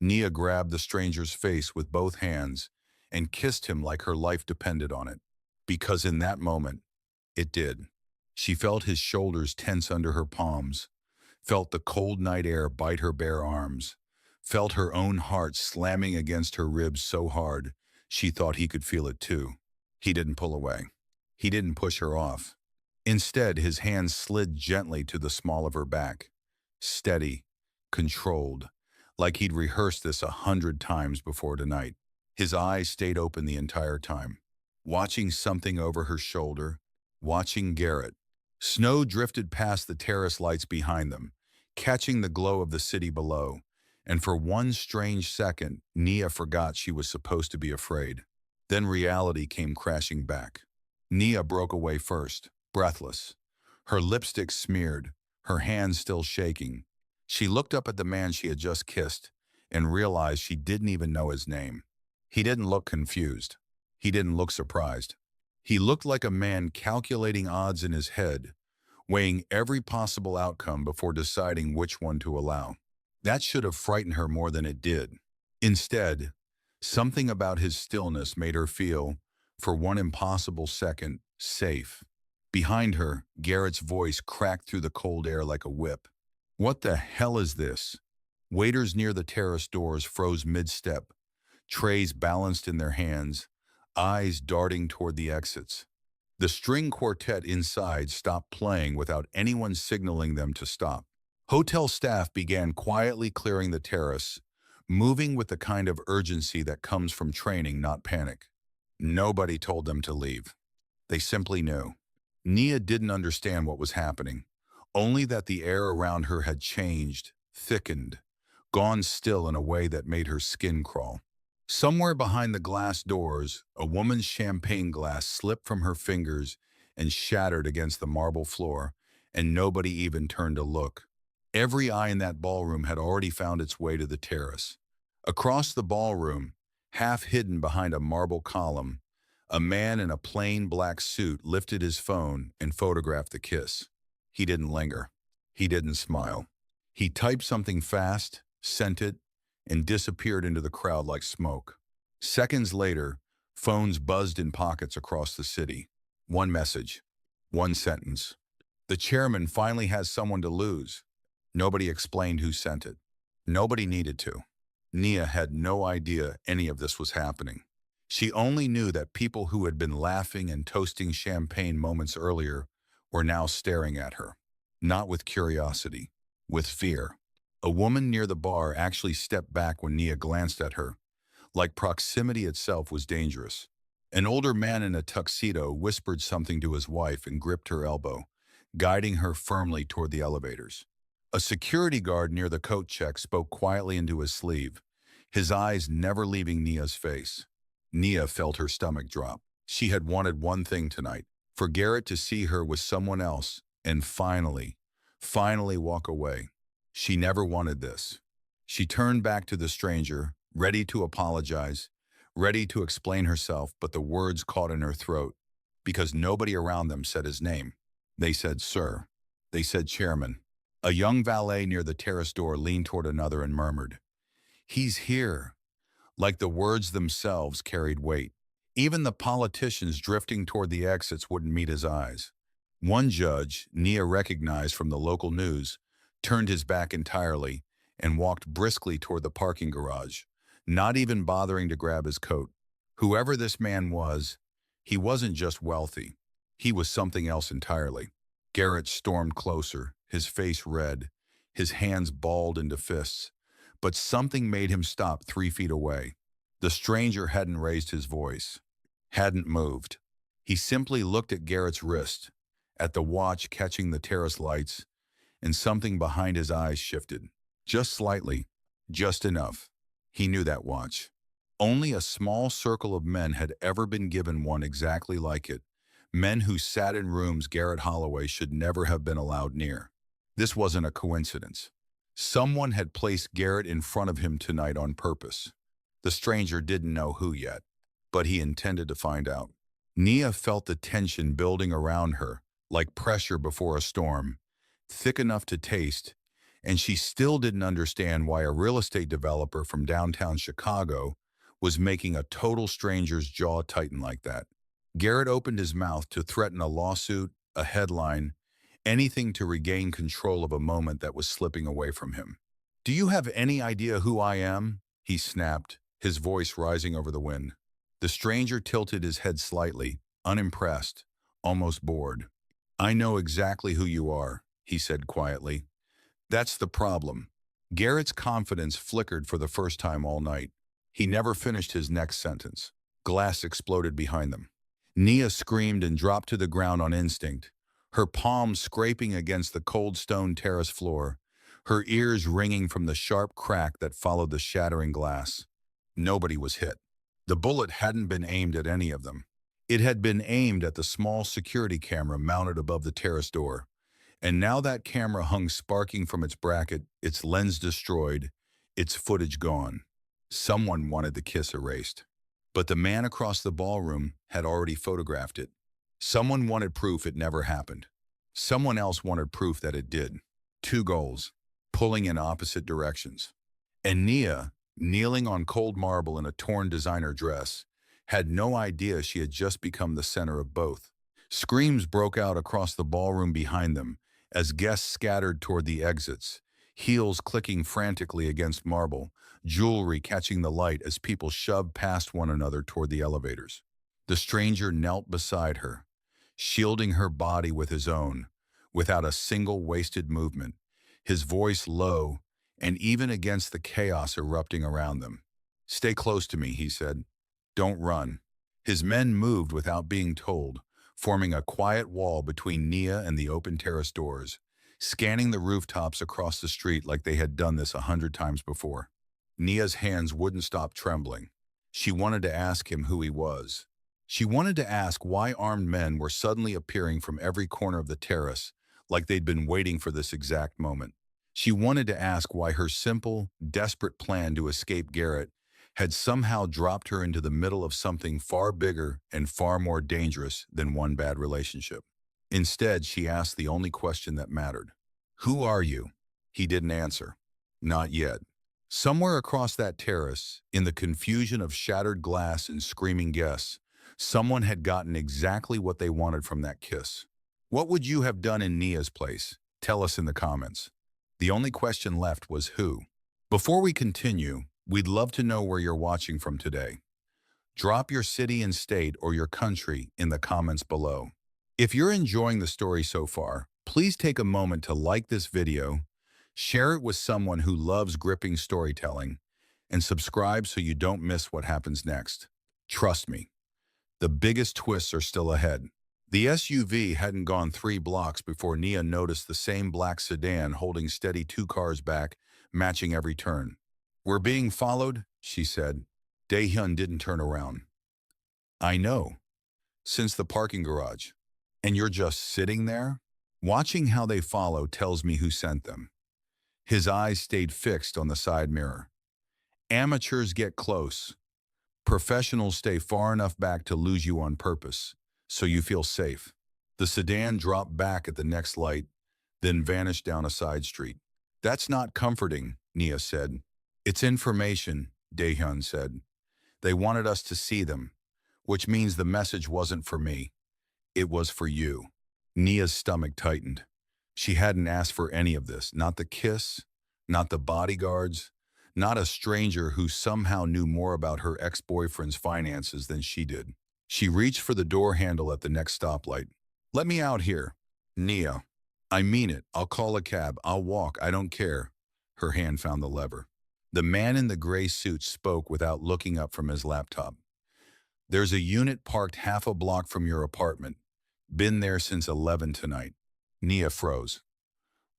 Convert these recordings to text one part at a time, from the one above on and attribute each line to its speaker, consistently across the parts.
Speaker 1: Nia grabbed the stranger's face with both hands and kissed him like her life depended on it. Because in that moment, it did. She felt his shoulders tense under her palms, felt the cold night air bite her bare arms, felt her own heart slamming against her ribs so hard she thought he could feel it too. He didn't pull away. He didn't push her off. Instead, his hands slid gently to the small of her back, steady, controlled, like he'd rehearsed this 100 times before tonight. His eyes stayed open the entire time, watching something over her shoulder, watching Garrett. Snow drifted past the terrace lights behind them, catching the glow of the city below, and for one strange second, Nia forgot she was supposed to be afraid. Then reality came crashing back. Nia broke away first, breathless, her lipstick smeared, her hands still shaking. She looked up at the man she had just kissed and realized she didn't even know his name. He didn't look confused. He didn't look surprised. He looked like a man calculating odds in his head, weighing every possible outcome before deciding which one to allow. That should have frightened her more than it did. Instead, something about his stillness made her feel, for one impossible second, safe. Behind her, Garrett's voice cracked through the cold air like a whip. "What the hell is this?" Waiters near the terrace doors froze mid-step, trays balanced in their hands, eyes darting toward the exits. The string quartet inside stopped playing without anyone signaling them to stop. Hotel staff began quietly clearing the terrace, moving with the kind of urgency that comes from training, not panic. Nobody told them to leave. They simply knew. Nia didn't understand what was happening, only that the air around her had changed, thickened, gone still in a way that made her skin crawl. Somewhere behind the glass doors, a woman's champagne glass slipped from her fingers and shattered against the marble floor, and nobody even turned to look. Every eye in that ballroom had already found its way to the terrace. Across the ballroom, half hidden behind a marble column, a man in a plain black suit lifted his phone and photographed the kiss. He didn't linger. He didn't smile. He typed something fast, sent it, and disappeared into the crowd like smoke. Seconds later, phones buzzed in pockets across the city. One message, one sentence. "The chairman finally has someone to lose." Nobody explained who sent it. Nobody needed to. Nia had no idea any of this was happening. She only knew that people who had been laughing and toasting champagne moments earlier were now staring at her. Not with curiosity, with fear. A woman near the bar actually stepped back when Nia glanced at her, like proximity itself was dangerous. An older man in a tuxedo whispered something to his wife and gripped her elbow, guiding her firmly toward the elevators. A security guard near the coat check spoke quietly into his sleeve, his eyes never leaving Nia's face. Nia felt her stomach drop. She had wanted one thing tonight, for Garrett to see her with someone else and finally walk away. She never wanted this. She turned back to the stranger, ready to apologize, ready to explain herself, but the words caught in her throat, because nobody around them said his name. They said, "Sir." They said, "Chairman." A young valet near the terrace door leaned toward another and murmured, "He's here." Like the words themselves carried weight. Even the politicians drifting toward the exits wouldn't meet his eyes. One judge, Nia recognized from the local news, turned his back entirely and walked briskly toward the parking garage, not even bothering to grab his coat. Whoever this man was, he wasn't just wealthy. He was something else entirely. Garrett stormed closer, his face red, his hands balled into fists. But something made him stop 3 feet away. The stranger hadn't raised his voice, hadn't moved. He simply looked at Garrett's wrist, at the watch catching the terrace lights, and something behind his eyes shifted. Just slightly, just enough. He knew that watch. Only a small circle of men had ever been given one exactly like it, men who sat in rooms Garrett Holloway should never have been allowed near. This wasn't a coincidence. Someone had placed Garrett in front of him tonight on purpose. The stranger didn't know who yet, but he intended to find out. Nia felt the tension building around her, like pressure before a storm, thick enough to taste, and she still didn't understand why a real estate developer from downtown Chicago was making a total stranger's jaw tighten like that. Garrett opened his mouth to threaten a lawsuit, a headline, anything to regain control of a moment that was slipping away from him. "Do you have any idea who I am?" he snapped, his voice rising over the wind. The stranger tilted his head slightly, unimpressed, almost bored. "I know exactly who you are," he said quietly. "That's the problem." Garrett's confidence flickered for the first time all night. He never finished his next sentence. Glass exploded behind them. Nia screamed and dropped to the ground on instinct, her palms scraping against the cold stone terrace floor, her ears ringing from the sharp crack that followed the shattering glass. Nobody was hit. The bullet hadn't been aimed at any of them. It had been aimed at the small security camera mounted above the terrace door, and now that camera hung sparking from its bracket, its lens destroyed, its footage gone. Someone wanted the kiss erased. But the man across the ballroom had already photographed it. Someone wanted proof it never happened. Someone else wanted proof that it did. Two goals, pulling in opposite directions. And Nia, kneeling on cold marble in a torn designer dress, had no idea she had just become the center of both. Screams broke out across the ballroom behind them as guests scattered toward the exits, heels clicking frantically against marble, jewelry catching the light as people shoved past one another toward the elevators. The stranger knelt beside her, shielding her body with his own, without a single wasted movement, his voice low and even against the chaos erupting around them. "Stay close to me," he said. "Don't run." His men moved without being told, forming a quiet wall between Nia and the open terrace doors, scanning the rooftops across the street like they had done this 100 times before. Nia's hands wouldn't stop trembling. She wanted to ask him who he was. She wanted to ask why armed men were suddenly appearing from every corner of the terrace, like they'd been waiting for this exact moment. She wanted to ask why her simple, desperate plan to escape Garrett had somehow dropped her into the middle of something far bigger and far more dangerous than one bad relationship. Instead, she asked the only question that mattered. "Who are you?" He didn't answer. Not yet. Somewhere across that terrace, in the confusion of shattered glass and screaming guests, someone had gotten exactly what they wanted from that kiss. What would you have done in Nia's place? Tell us in the comments. The only question left was who. Before we continue, we'd love to know where you're watching from today. Drop your city and state or your country in the comments below. If you're enjoying the story so far, please take a moment to like this video, share it with someone who loves gripping storytelling, and subscribe so you don't miss what happens next. Trust me, the biggest twists are still ahead. The SUV hadn't gone 3 blocks before Nia noticed the same black sedan holding steady 2 cars back, matching every turn. "We're being followed," she said. Dae-hyun didn't turn around. "I know. Since the parking garage. And you're just sitting there?" "Watching how they follow tells me who sent them." His eyes stayed fixed on the side mirror. "Amateurs get close. Professionals stay far enough back to lose you on purpose, so you feel safe." The sedan dropped back at the next light, then vanished down a side street. "That's not comforting," Nia said. "It's information," Dae-hyun said. "They wanted us to see them, which means the message wasn't for me. It was for you." Nia's stomach tightened. She hadn't asked for any of this, not the kiss, not the bodyguards, not a stranger who somehow knew more about her ex-boyfriend's finances than she did. She reached for the door handle at the next stoplight. "Let me out here." "Nia, I mean it. I'll call a cab. I'll walk. I don't care." Her hand found the lever. The man in the gray suit spoke without looking up from his laptop. "There's a unit parked half a block from your apartment. Been there since 11 tonight." Nia froze.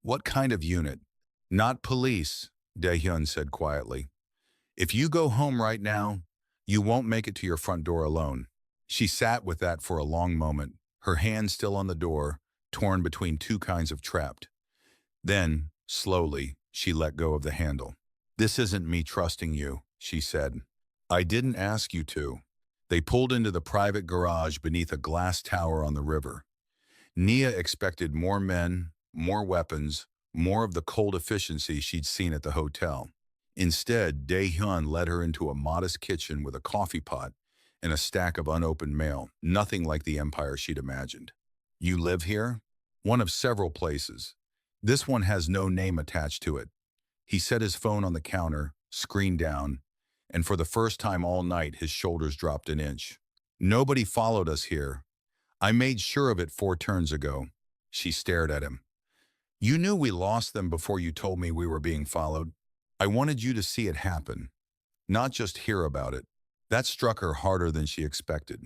Speaker 1: "What kind of unit?" "Not police," Dae-hyun said quietly. "If you go home right now, you won't make it to your front door alone." She sat with that for a long moment, her hand still on the door, torn between 2 kinds of trapped. Then, slowly, she let go of the handle. "This isn't me trusting you," she said. "I didn't ask you to." They pulled into the private garage beneath a glass tower on the river. Nia expected more men, more weapons, more of the cold efficiency she'd seen at the hotel. Instead, Dae-hyun led her into a modest kitchen with a coffee pot and a stack of unopened mail, nothing like the empire she'd imagined. You live here? One of several places. This one has no name attached to it. He set his phone on the counter, screen down, and for the first time all night his shoulders dropped an inch. Nobody followed us here. I made sure of it 4 turns ago. She stared at him. You knew we lost them before you told me we were being followed. I wanted you to see it happen, not just hear about it. That struck her harder than she expected.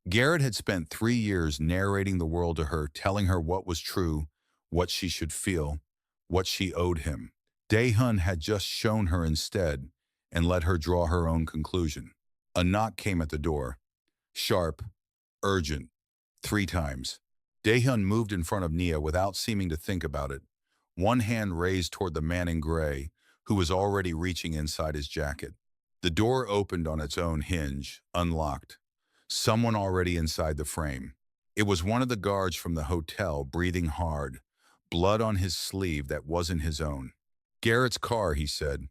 Speaker 1: Garrett had spent 3 years narrating the world to her, telling her what was true, what she should feel, what she owed him. Dae-hyun had just shown her instead and let her draw her own conclusion. A knock came at the door. Sharp, urgent, 3 times. Dae-hyun moved in front of Nia without seeming to think about it, one hand raised toward the man in gray, who was already reaching inside his jacket. The door opened on its own hinge, unlocked. Someone already inside the frame. It was one of the guards from the hotel, breathing hard, blood on his sleeve that wasn't his own. Garrett's car, he said.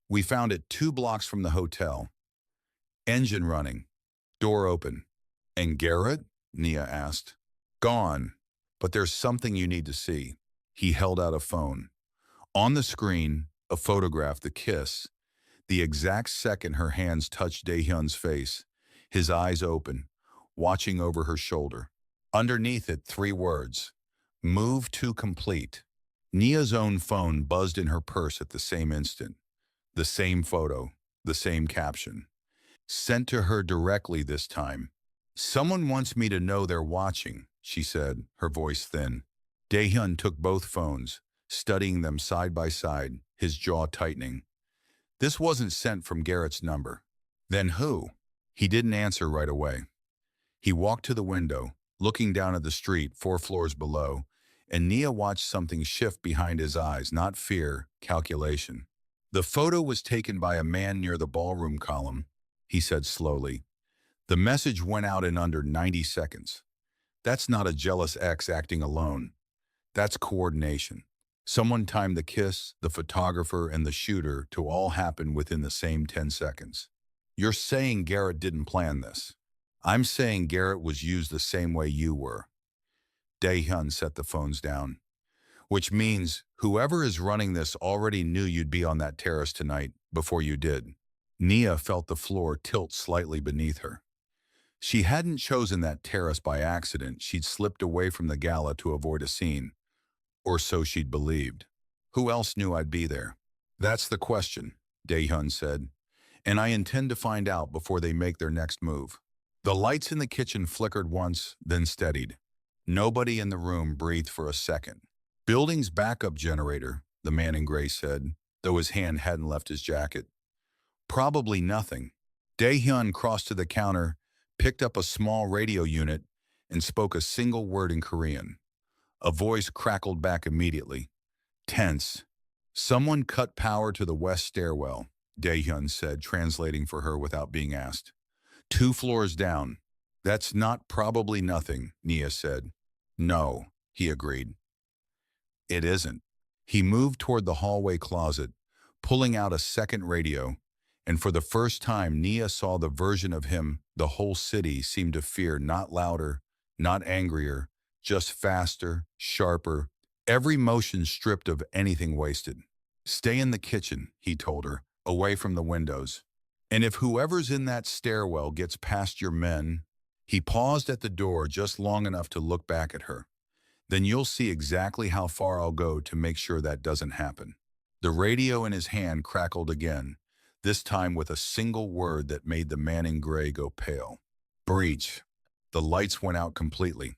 Speaker 1: We found it 2 blocks from the hotel. Engine running. Door open. And Garrett? Nia asked. Gone. But there's something you need to see. He held out a phone. On the screen, a photograph, the kiss. The exact second her hands touched Dae-hyun's face, his eyes open, watching over her shoulder. Underneath it, 3 words. Move to complete. Nia's own phone buzzed in her purse at the same instant. The same photo, the same caption. Sent to her directly this time. Someone wants me to know they're watching, she said, her voice thin. Dae-hyun took both phones, studying them side by side, his jaw tightening. This wasn't sent from Garrett's number. Then who? He didn't answer right away. He walked to the window, looking down at the street 4 floors below, and Nia watched something shift behind his eyes, not fear, calculation. The photo was taken by a man near the ballroom column, he said slowly. The message went out in under 90 seconds. That's not a jealous ex acting alone. That's coordination. Someone timed the kiss, the photographer, and the shooter to all happen within the same 10 seconds. You're saying Garrett didn't plan this. I'm saying Garrett was used the same way you were. Dae-hyun set the phones down. Which means whoever is running this already knew you'd be on that terrace tonight before you did. Nia felt the floor tilt slightly beneath her. She hadn't chosen that terrace by accident. She'd slipped away from the gala to avoid a scene. Or so she'd believed. Who else knew I'd be there? That's the question, Dae-hyun said. And I intend to find out before they make their next move. The lights in the kitchen flickered once, then steadied. Nobody in the room breathed for a second. Building's backup generator, the man in gray said, though his hand hadn't left his jacket. Probably nothing. Dae-hyun crossed to the counter, picked up a small radio unit, and spoke a single word in Korean. A voice crackled back immediately. Tense. Someone cut power to the west stairwell, Dae-hyun said, translating for her without being asked. 2 floors down. That's not probably nothing, Nia said. No, he agreed. It isn't. He moved toward the hallway closet, pulling out a second radio, and for the first time Nia saw the version of him the whole city seemed to fear, not louder, not angrier, just faster, sharper, every motion stripped of anything wasted. Stay in the kitchen, he told her, away from the windows. And if whoever's in that stairwell gets past your men, he paused at the door just long enough to look back at her. Then you'll see exactly how far I'll go to make sure that doesn't happen. The radio in his hand crackled again, this time with a single word that made the man in gray go pale. Breach. The lights went out completely.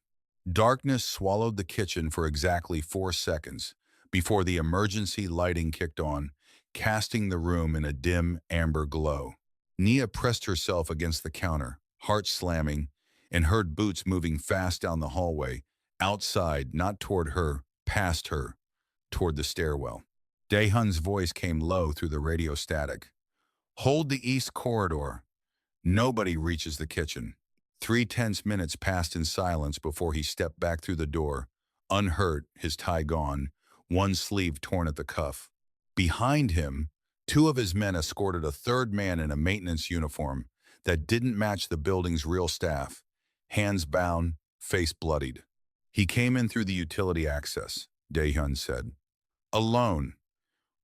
Speaker 1: Darkness swallowed the kitchen for exactly 4 seconds before the emergency lighting kicked on, casting the room in a dim amber glow. Nia pressed herself against the counter, heart slamming, and heard boots moving fast down the hallway, outside, not toward her, past her, toward the stairwell. Dae-hyun's voice came low through the radio static. Hold the east corridor. Nobody reaches the kitchen. 3 tense minutes passed in silence before he stepped back through the door, unhurt, his tie gone, one sleeve torn at the cuff. Behind him, two of his men escorted a third man in a maintenance uniform that didn't match the building's real staff, hands bound, face bloodied. He came in through the utility access, Dae-hyun said. Alone,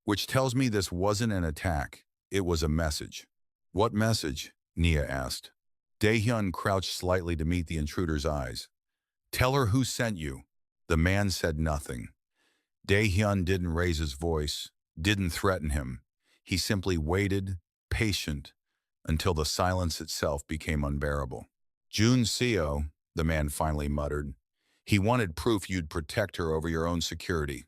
Speaker 1: which tells me this wasn't an attack, it was a message. What message? Nia asked. Dae-hyun crouched slightly to meet the intruder's eyes. Tell her who sent you. The man said nothing. Dae-hyun didn't raise his voice, didn't threaten him. He simply waited, patient, until the silence itself became unbearable. Jun Seo, the man finally muttered. He wanted proof you'd protect her over your own security.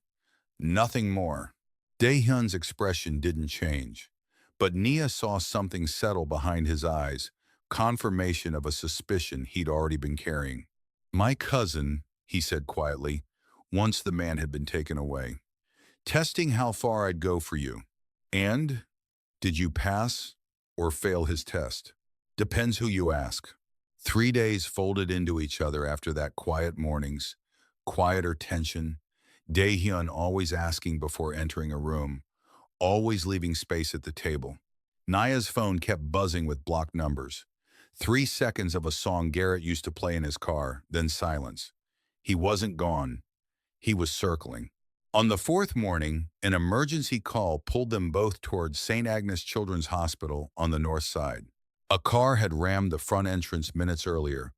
Speaker 1: Nothing more. Dae-hyun's expression didn't change, but Nia saw something settle behind his eyes, confirmation of a suspicion he'd already been carrying. My cousin, he said quietly, once the man had been taken away. Testing how far I'd go for you. And? Did you pass or fail his test? Depends who you ask. 3 days folded into each other after that quiet mornings, quieter tension, Dae-hyun always asking before entering a room, always leaving space at the table. Nia's phone kept buzzing with blocked numbers. 3 seconds of a song Garrett used to play in his car, then silence. He wasn't gone. He was circling. On the 4th morning, an emergency call pulled them both towards St. Agnes Children's Hospital on the north side. A car had rammed the front entrance minutes earlier,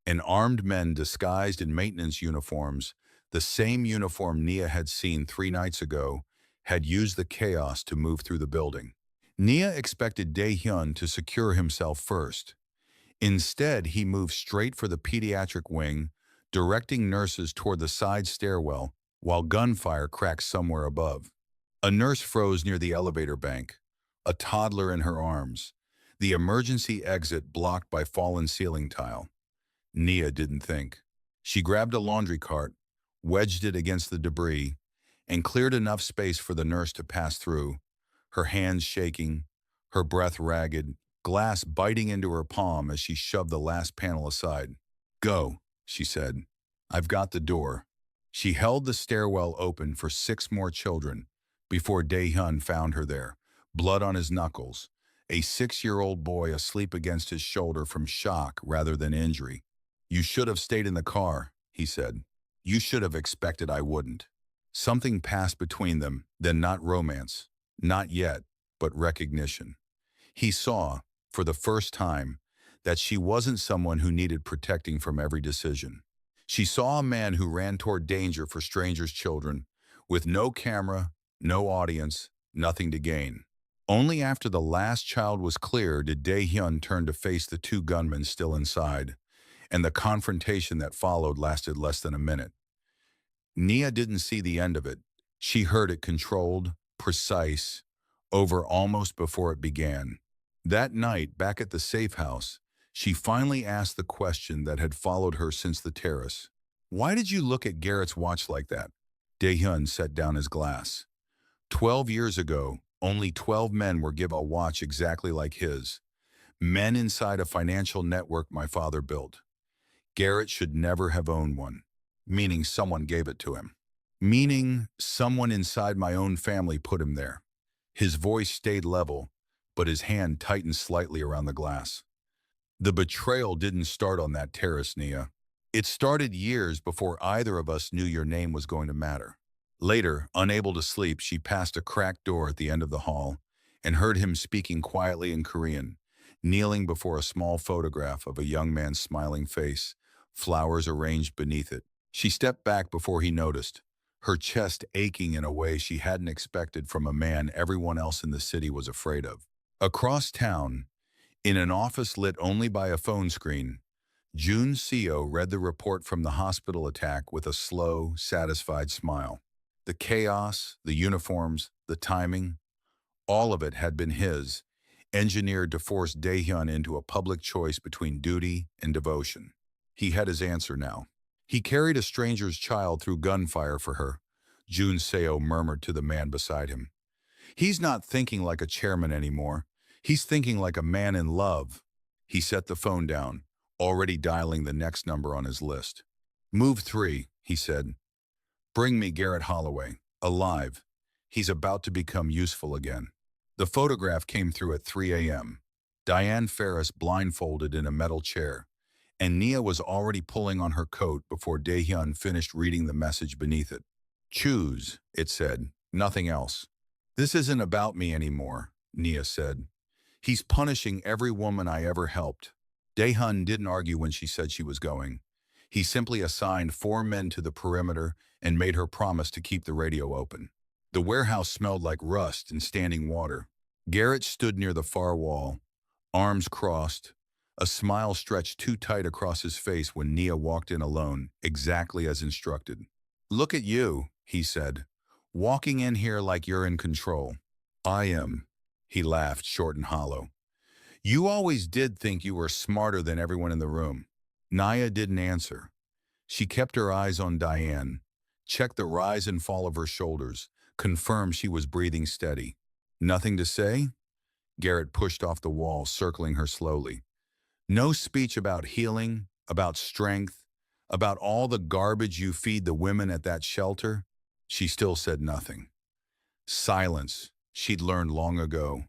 Speaker 1: and armed men disguised in maintenance uniforms, the same uniform Nia had seen 3 nights ago, had used the chaos to move through the building. Nia expected Dae-hyun to secure himself first. Instead, he moved straight for the pediatric wing, directing nurses toward the side stairwell while gunfire cracked somewhere above. A nurse froze near the elevator bank, a toddler in her arms, the emergency exit blocked by fallen ceiling tile. Nia didn't think. She grabbed a laundry cart, wedged it against the debris, and cleared enough space for the nurse to pass through, her hands shaking, her breath ragged, glass biting into her palm as she shoved the last panel aside. Go, she said. I've got the door. She held the stairwell open for 6 more children before Dae-hyun found her there, blood on his knuckles, a 6-year-old boy asleep against his shoulder from shock rather than injury. You should have stayed in the car, he said. You should have expected I wouldn't. Something passed between them, then not romance, not yet, but recognition. He saw, for the first time, that she wasn't someone who needed protecting from every decision. She saw a man who ran toward danger for strangers' children, with no camera, no audience, nothing to gain. Only after the last child was clear did Dae-hyun turn to face the 2 gunmen still inside, and the confrontation that followed lasted less than a minute. Nia didn't see the end of it. She heard it controlled, precise, over almost before it began. That night, back at the safe house, she finally asked the question that had followed her since the terrace. Why did you look at Garrett's watch like that? Dae-hyun set down his glass. 12 years ago, only 12 men were given a watch exactly like his. Men inside a financial network my father built. Garrett should never have owned one, meaning someone gave it to him. Meaning someone inside my own family put him there. His voice stayed level, but his hand tightened slightly around the glass. The betrayal didn't start on that terrace, Nia. It started years before either of us knew your name was going to matter. Later, unable to sleep, she passed a cracked door at the end of the hall and heard him speaking quietly in Korean, kneeling before a small photograph of a young man's smiling face, flowers arranged beneath it. She stepped back before he noticed, her chest aching in a way she hadn't expected from a man everyone else in the city was afraid of. Across town, in an office lit only by a phone screen, Jun Seo read the report from the hospital attack with a slow, satisfied smile. The chaos, the uniforms, the timing, all of it had been his, engineered to force Dae-hyun into a public choice between duty and devotion. He had his answer now. He carried a stranger's child through gunfire for her, Jun Seo murmured to the man beside him. He's not thinking like a chairman anymore. He's thinking like a man in love. He set the phone down, already dialing the next number on his list. Move 3, he said. Bring me Garrett Holloway. Alive. He's about to become useful again. The photograph came through at 3 a.m. Diane Ferris blindfolded in a metal chair, and Nia was already pulling on her coat before Daehyun finished reading the message beneath it. Choose, it said, nothing else. This isn't about me anymore, Nia said. He's punishing every woman I ever helped. Daehyun didn't argue when she said she was going. He simply assigned 4 men to the perimeter and made her promise to keep the radio open. The warehouse smelled like rust and standing water. Garrett stood near the far wall, arms crossed, a smile stretched too tight across his face when Nia walked in alone, exactly as instructed. Look at you, he said, walking in here like you're in control. I am, he laughed, short and hollow. You always did think you were smarter than everyone in the room. Nia didn't answer. She kept her eyes on Diane, checked the rise and fall of her shoulders, confirmed she was breathing steady. Nothing to say? Garrett pushed off the wall, circling her slowly. No speech about healing, about strength, about all the garbage you feed the women at that shelter? She still said nothing. Silence, she'd learned long ago.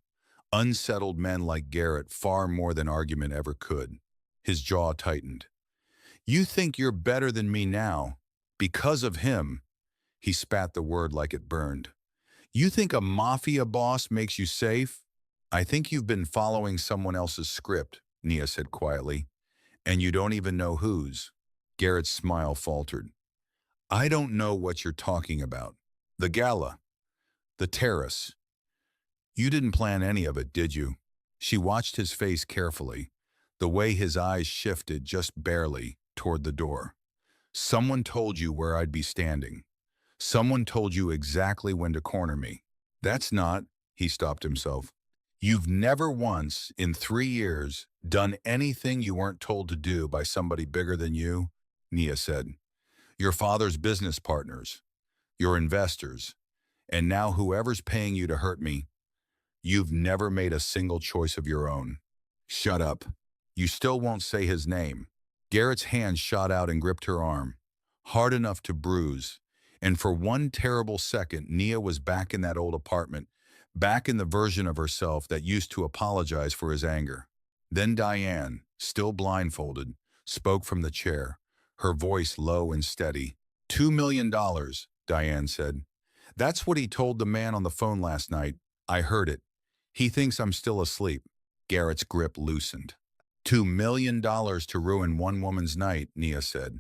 Speaker 1: Unsettled men like Garrett far more than argument ever could. His jaw tightened. You think you're better than me now, because of him. He spat the word like it burned. You think a mafia boss makes you safe? I think you've been following someone else's script, Nia said quietly, and you don't even know whose. Garrett's smile faltered. I don't know what you're talking about. The gala. The terrace. You didn't plan any of it, did you? She watched his face carefully, the way his eyes shifted just barely toward the door. Someone told you where I'd be standing. Someone told you exactly when to corner me. That's not, he stopped himself. You've never once, in 3 years, done anything you weren't told to do by somebody bigger than you, Nia said. Your father's business partners, your investors, and now whoever's paying you to hurt me. You've never made a single choice of your own. Shut up. You still won't say his name. Garrett's hand shot out and gripped her arm, hard enough to bruise, and for one terrible second, Nia was back in that old apartment, back in the version of herself that used to apologize for his anger. Then Diane, still blindfolded, spoke from the chair, her voice low and steady. $2 million, Diane said. That's what he told the man on the phone last night. I heard it. He thinks I'm still asleep. Garrett's grip loosened. $2 million to ruin one woman's night, Nia said.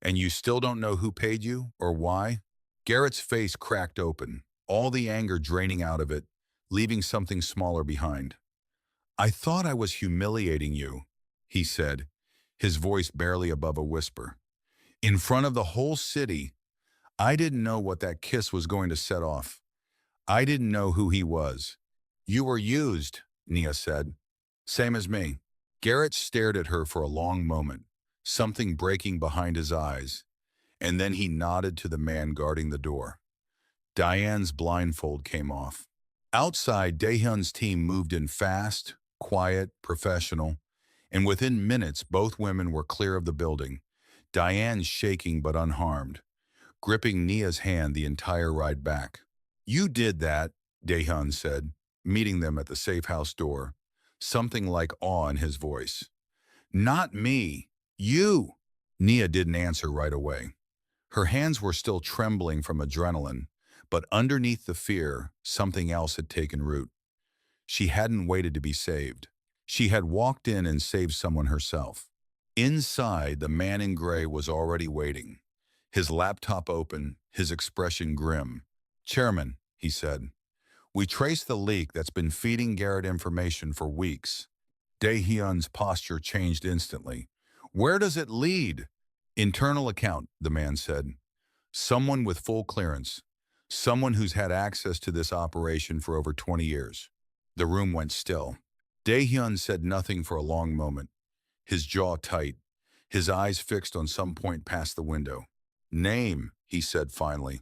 Speaker 1: And you still don't know who paid you or why? Garrett's face cracked open, all the anger draining out of it, leaving something smaller behind. I thought I was humiliating you, he said, his voice barely above a whisper. In front of the whole city, I didn't know what that kiss was going to set off. I didn't know who he was. You were used, Nia said. Same as me. Garrett stared at her for a long moment, something breaking behind his eyes, and then he nodded to the man guarding the door. Diane's blindfold came off. Outside, Daehyun's team moved in fast, quiet, professional, and within minutes both women were clear of the building, Diane shaking but unharmed, gripping Nia's hand the entire ride back. You did that, Daehyun said, meeting them at the safe house door, something like awe in his voice. Not me. You. Nia didn't answer right away. Her hands were still trembling from adrenaline, but underneath the fear, something else had taken root. She hadn't waited to be saved. She had walked in and saved someone herself. Inside, the man in gray was already waiting, his laptop open, his expression grim. Chairman, he said, we traced the leak that's been feeding Garrett information for weeks. Daehyun's posture changed instantly. Where does it lead? Internal account, the man said. Someone with full clearance. Someone who's had access to this operation for over 20 years. The room went still. Daehyun said nothing for a long moment, his jaw tight, his eyes fixed on some point past the window. Name, he said finally.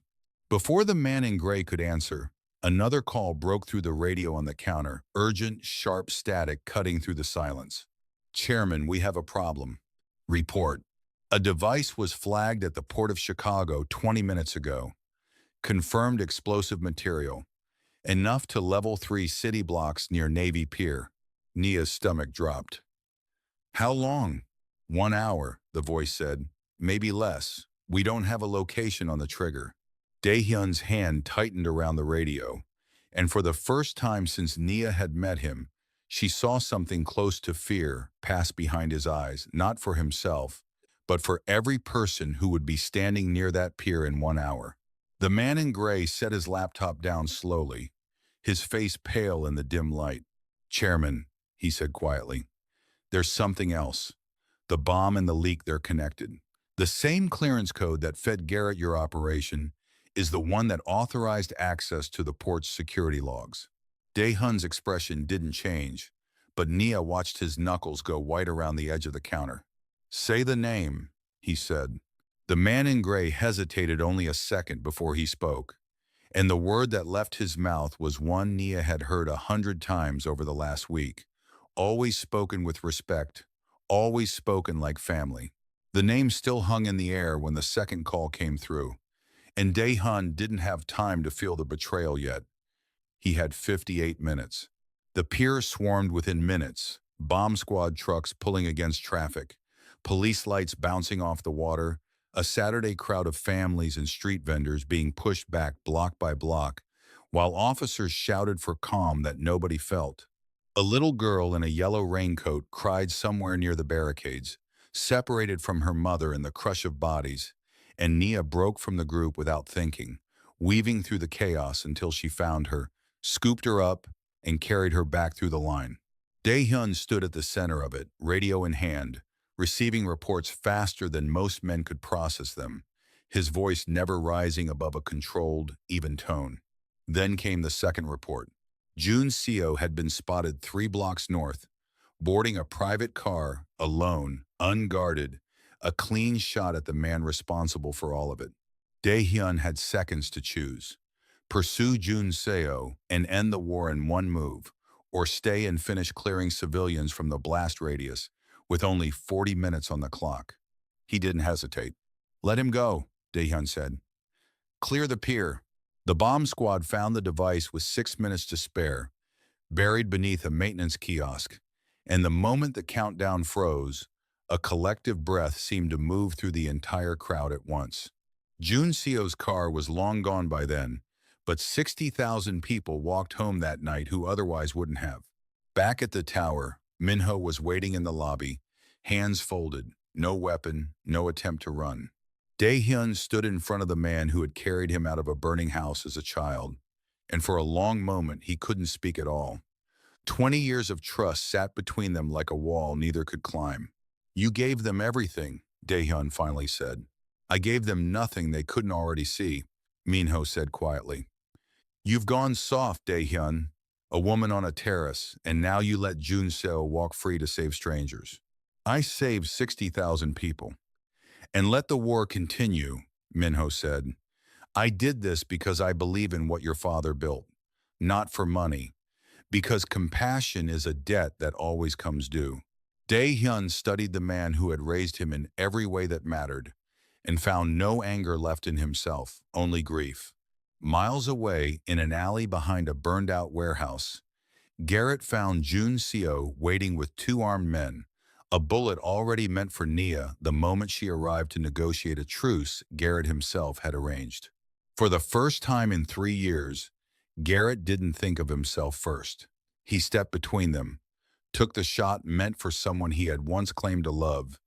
Speaker 1: Before the man in gray could answer, another call broke through the radio on the counter, urgent, sharp static cutting through the silence. Chairman, we have a problem. Report. A device was flagged at the Port of Chicago 20 minutes ago. Confirmed explosive material. Enough to level 3 city blocks near Navy Pier. Nia's stomach dropped. How long? 1 hour, the voice said. Maybe less. We don't have a location on the trigger. Daehyun's hand tightened around the radio, and for the first time since Nia had met him, she saw something close to fear pass behind his eyes, not for himself, but for every person who would be standing near that pier in 1 hour. The man in gray set his laptop down slowly, his face pale in the dim light. "Chairman," he said quietly, "there's something else. The bomb and the leak, they're connected. The same clearance code that fed Garrett your operation is the one that authorized access to the port's security logs." Daehyun's expression didn't change, but Nia watched his knuckles go white around the edge of the counter. "Say the name," he said. The man in gray hesitated only a second before he spoke, and the word that left his mouth was one Nia had heard 100 times over the last week, always spoken with respect, always spoken like family. The name still hung in the air when the second call came through, and Daehyun didn't have time to feel the betrayal yet. He had 58 minutes. The pier swarmed within minutes, bomb squad trucks pulling against traffic, police lights bouncing off the water, a Saturday crowd of families and street vendors being pushed back block by block, while officers shouted for calm that nobody felt. A little girl in a yellow raincoat cried somewhere near the barricades, separated from her mother in the crush of bodies, and Nia broke from the group without thinking, weaving through the chaos until she found her, scooped her up, and carried her back through the line. Daehyun stood at the center of it, radio in hand, receiving reports faster than most men could process them, his voice never rising above a controlled, even tone. Then came the second report. Jun Seo had been spotted 3 blocks north, boarding a private car, alone, unguarded, a clean shot at the man responsible for all of it. Daehyun had seconds to choose. Pursue Jun Seo and end the war in one move, or stay and finish clearing civilians from the blast radius, with only 40 minutes on the clock. He didn't hesitate. "Let him go," Daehyun said. "Clear the pier." The bomb squad found the device with 6 minutes to spare, buried beneath a maintenance kiosk, and the moment the countdown froze, a collective breath seemed to move through the entire crowd at once. Jun Seo's car was long gone by then, but 60,000 people walked home that night who otherwise wouldn't have. Back at the tower, Minho was waiting in the lobby, hands folded, no weapon, no attempt to run. Daehyun stood in front of the man who had carried him out of a burning house as a child, and for a long moment he couldn't speak at all. 20 years of trust sat between them like a wall neither could climb. "You gave them everything," Daehyun finally said. "I gave them nothing they couldn't already see," Minho said quietly. "You've gone soft, Daehyun, a woman on a terrace, and now you let Jun Seo walk free to save strangers. I saved 60,000 people. And let the war continue," Minho said. "I did this because I believe in what your father built, not for money, because compassion is a debt that always comes due." Daehyun studied the man who had raised him in every way that mattered, and found no anger left in himself, only grief. Miles away, in an alley behind a burned-out warehouse, Garrett found Jun Seo waiting with 2 armed men, a bullet already meant for Nia the moment she arrived to negotiate a truce Garrett himself had arranged. For the first time in 3 years, Garrett didn't think of himself first. He stepped between them, took the shot meant for someone he had once claimed to love,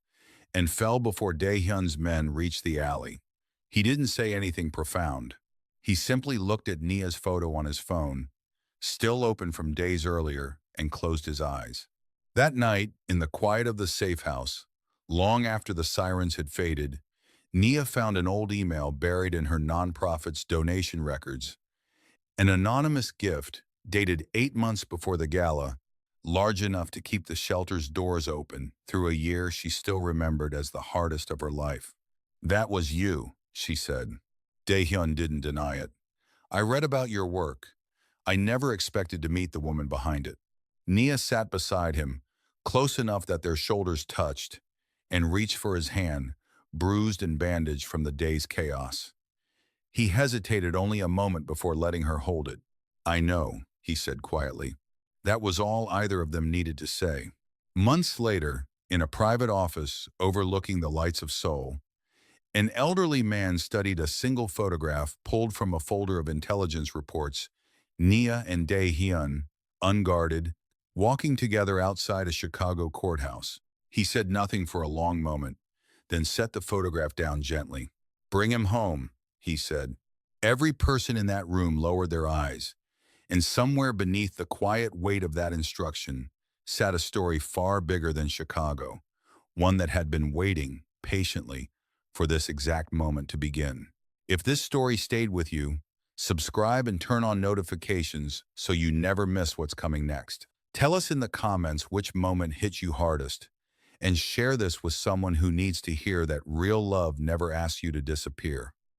Speaker 1: and fell before Daehyun's men reached the alley. He didn't say anything profound. He simply looked at Nia's photo on his phone, still open from days earlier, and closed his eyes. That night, in the quiet of the safe house, long after the sirens had faded, Nia found an old email buried in her nonprofit's donation records. An anonymous gift, dated 8 months before the gala, large enough to keep the shelter's doors open through a year she still remembered as the hardest of her life. "That was you," she said. Daehyun didn't deny it. "I read about your work. I never expected to meet the woman behind it." Nia sat beside him, close enough that their shoulders touched, and reached for his hand, bruised and bandaged from the day's chaos. He hesitated only a moment before letting her hold it. "I know," he said quietly. That was all either of them needed to say. Months later, in a private office overlooking the lights of Seoul, an elderly man studied a single photograph pulled from a folder of intelligence reports. Nia and Dae-hyun, unguarded, walking together outside a Chicago courthouse. He said nothing for a long moment, then set the photograph down gently. "Bring him home," he said. Every person in that room lowered their eyes, and somewhere beneath the quiet weight of that instruction sat a story far bigger than Chicago, one that had been waiting patiently for this exact moment to begin. If this story stayed with you, subscribe and turn on notifications so you never miss what's coming next. Tell us in the comments which moment hit you hardest, and share this with someone who needs to hear that real love never asks you to disappear.